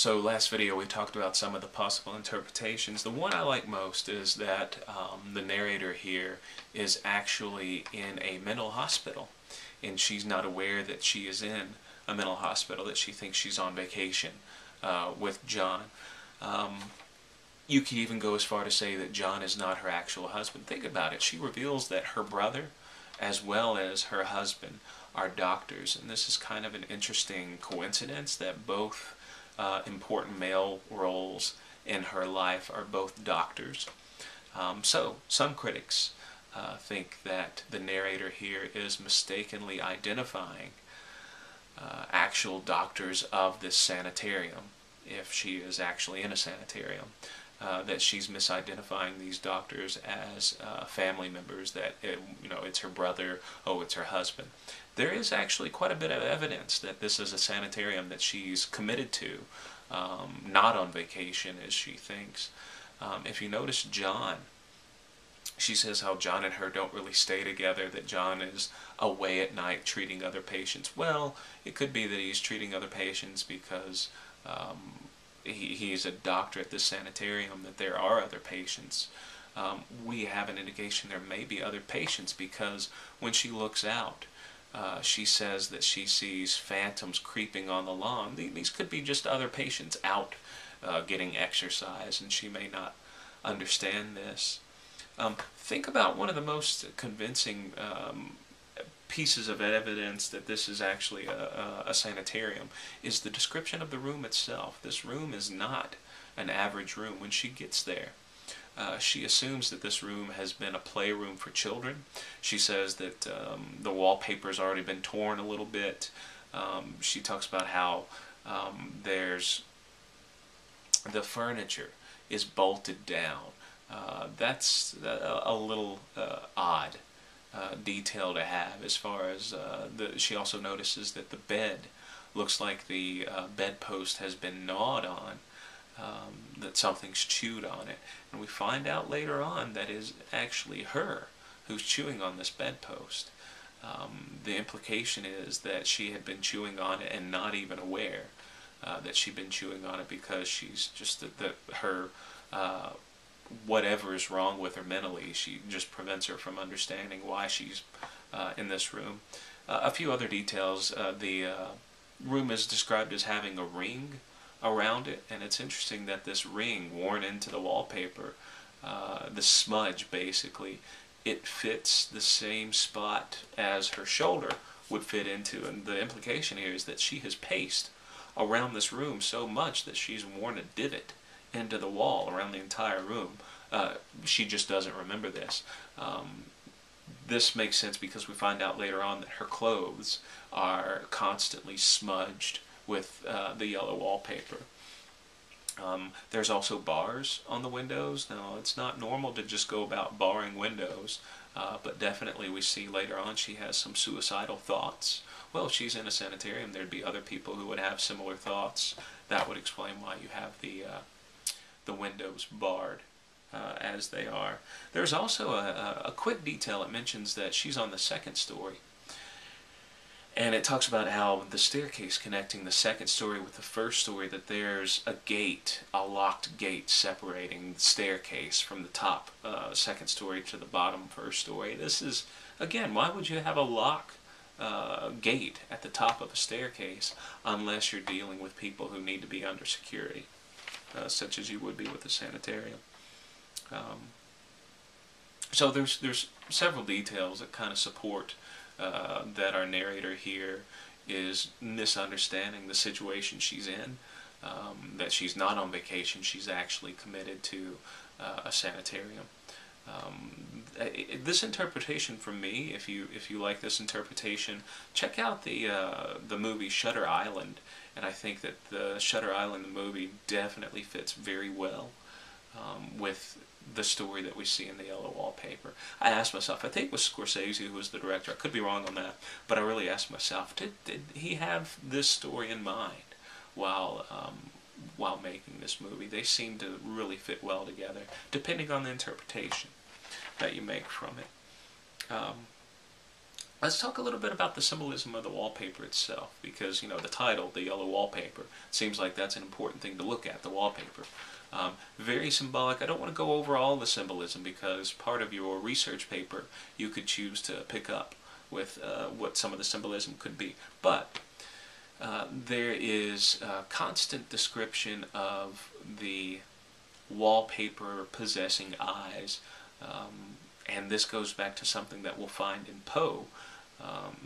So last video we talked about some of the possible interpretations. The one I like most is that the narrator here is actually in a mental hospital, and she's not aware that she is in a mental hospital, that she thinks she's on vacation with John. You could even go as far to say that John is not her actual husband. Think about it. She reveals that her brother as well as her husband are doctors, and this is kind of an interesting coincidence that both important male roles in her life are both doctors. So some critics think that the narrator here is mistakenly identifying actual doctors of this sanitarium, if she is actually in a sanitarium. That she's misidentifying these doctors as family members, that it's her brother, oh, it's her husband. There is actually quite a bit of evidence that this is a sanitarium that she's committed to, not on vacation as she thinks. If you notice John, she says how John and her don't really stay together, that John is away at night treating other patients. Well, it could be that he's treating other patients because he's a doctor at this sanitarium, that there are other patients. We have an indication there may be other patients because when she looks out, she says that she sees phantoms creeping on the lawn. These could be just other patients out getting exercise, and she may not understand this. Think about one of the most convincing pieces of evidence that this is actually a sanitarium is the description of the room itself. This room is not an average room. When she gets there, she assumes that this room has been a playroom for children. She says that the wallpaper's already been torn a little bit. She talks about how there's the furniture is bolted down. That's a little odd detail to have, as far as she also notices that the bed looks like the bedpost has been gnawed on, that something's chewed on it, and we find out later on that is actually her who's chewing on this bedpost. The implication is that she had been chewing on it and not even aware that she'd been chewing on it, because she's just her whatever is wrong with her mentally, she just prevents her from understanding why she's in this room. A few other details. The room is described as having a ring around it, and it's interesting that this ring worn into the wallpaper, the smudge basically, it fits the same spot as her shoulder would fit into, and the implication here is that she has paced around this room so much that she's worn a divot into the wall around the entire room. She just doesn't remember this. This makes sense because we find out later on that her clothes are constantly smudged with the yellow wallpaper. There's also bars on the windows. Now, it's not normal to just go about barring windows, but definitely we see later on she has some suicidal thoughts. Well, if she's in a sanitarium, there'd be other people who would have similar thoughts. That would explain why you have the windows barred as they are. There's also a quick detail. It mentions that she's on the second story, and it talks about how the staircase connecting the second story with the first story, that there's a gate, a locked gate separating the staircase from the top second story to the bottom first story. This is, again, why would you have a lock gate at the top of a staircase unless you're dealing with people who need to be under security, such as you would be with a sanitarium? So there's several details that kind of support that our narrator here is misunderstanding the situation she's in, that she's not on vacation, she's actually committed to a sanitarium. This interpretation, from me, if you like this interpretation, check out the movie Shutter Island, and I think that the Shutter Island movie definitely fits very well with the story that we see in the Yellow Wallpaper. I asked myself, I think it was Scorsese who was the director, I could be wrong on that, but I really asked myself, did he have this story in mind while making this movie? They seem to really fit well together, depending on the interpretation that you make from it. Let's talk a little bit about the symbolism of the wallpaper itself, because the title, the yellow wallpaper, seems like that's an important thing to look at, the wallpaper. Very symbolic. I don't want to go over all the symbolism because part of your research paper you could choose to pick up with what some of the symbolism could be. But there is a constant description of the wallpaper possessing eyes, and this goes back to something that we'll find in Poe.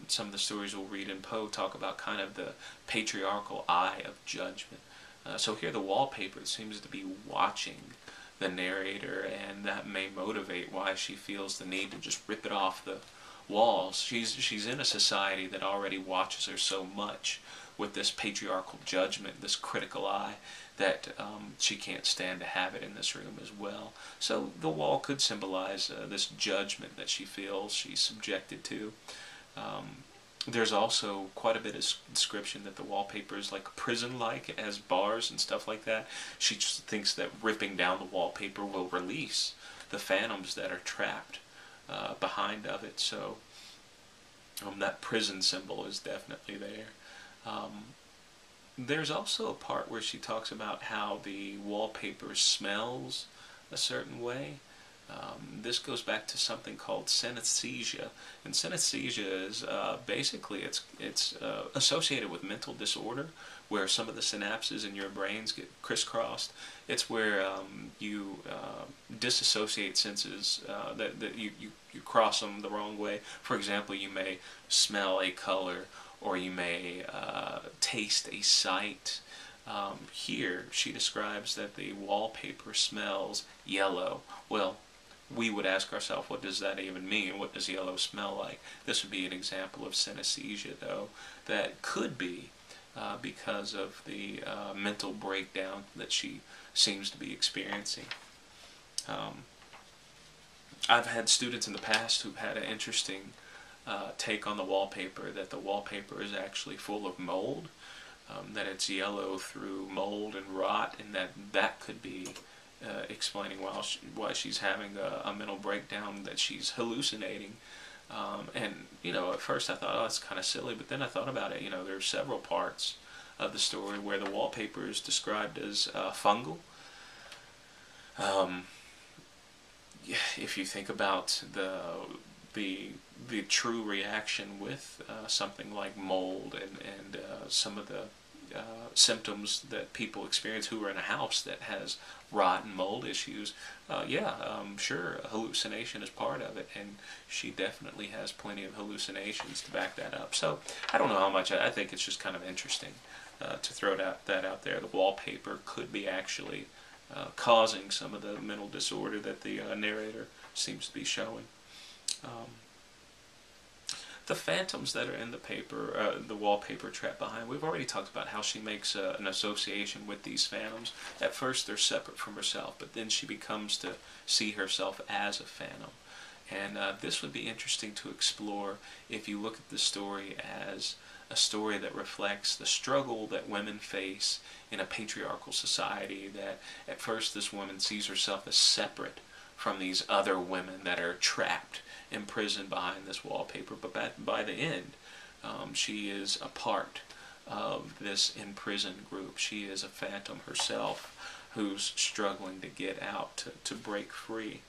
Some of the stories we'll read in Poe talk about kind of the patriarchal eye of judgment. So here the wallpaper seems to be watching the narrator, and that may motivate why she feels the need to just rip it off the walls. She's in a society that already watches her so much with this patriarchal judgment, this critical eye, that she can't stand to have it in this room as well. So the wall could symbolize this judgment that she feels she's subjected to. There's also quite a bit of description that the wallpaper is like prison-like, it has bars and stuff like that. She just thinks that ripping down the wallpaper will release the phantoms that are trapped behind of it. So that prison symbol is definitely there. There's also a part where she talks about how the wallpaper smells a certain way. This goes back to something called synesthesia, and synesthesia is basically it's associated with mental disorder, where some of the synapses in your brains get crisscrossed. It's where you disassociate senses, that you cross them the wrong way. For example, you may smell a color, or you may taste a sight. Here she describes that the wallpaper smells yellow. Well, we would ask ourselves, what does that even mean? What does yellow smell like? This would be an example of synesthesia, though, that could be because of the mental breakdown that she seems to be experiencing. I've had students in the past who've had an interesting take on the wallpaper, that the wallpaper is actually full of mold, that it's yellow through mold and rot, and that could be explaining why she's having a mental breakdown, that she's hallucinating. And at first I thought, oh, it's kind of silly, but then I thought about it. There are several parts of the story where the wallpaper is described as fungal. If you think about the true reaction with something like mold and some of the symptoms that people experience who are in a house that has rot and mold issues, sure, hallucination is part of it, and she definitely has plenty of hallucinations to back that up. So I don't know how much. I think it's just kind of interesting to throw that out there. The wallpaper could be actually causing some of the mental disorder that the narrator seems to be showing. The phantoms that are in the paper, the wallpaper trapped behind, we've already talked about how she makes an association with these phantoms. At first they're separate from herself, but then she becomes to see herself as a phantom. And this would be interesting to explore if you look at the story as a story that reflects the struggle that women face in a patriarchal society, that at first this woman sees herself as separate from these other women that are trapped, imprisoned behind this wallpaper, but by the end, she is a part of this imprisoned group. She is a phantom herself who's struggling to get out, to break free.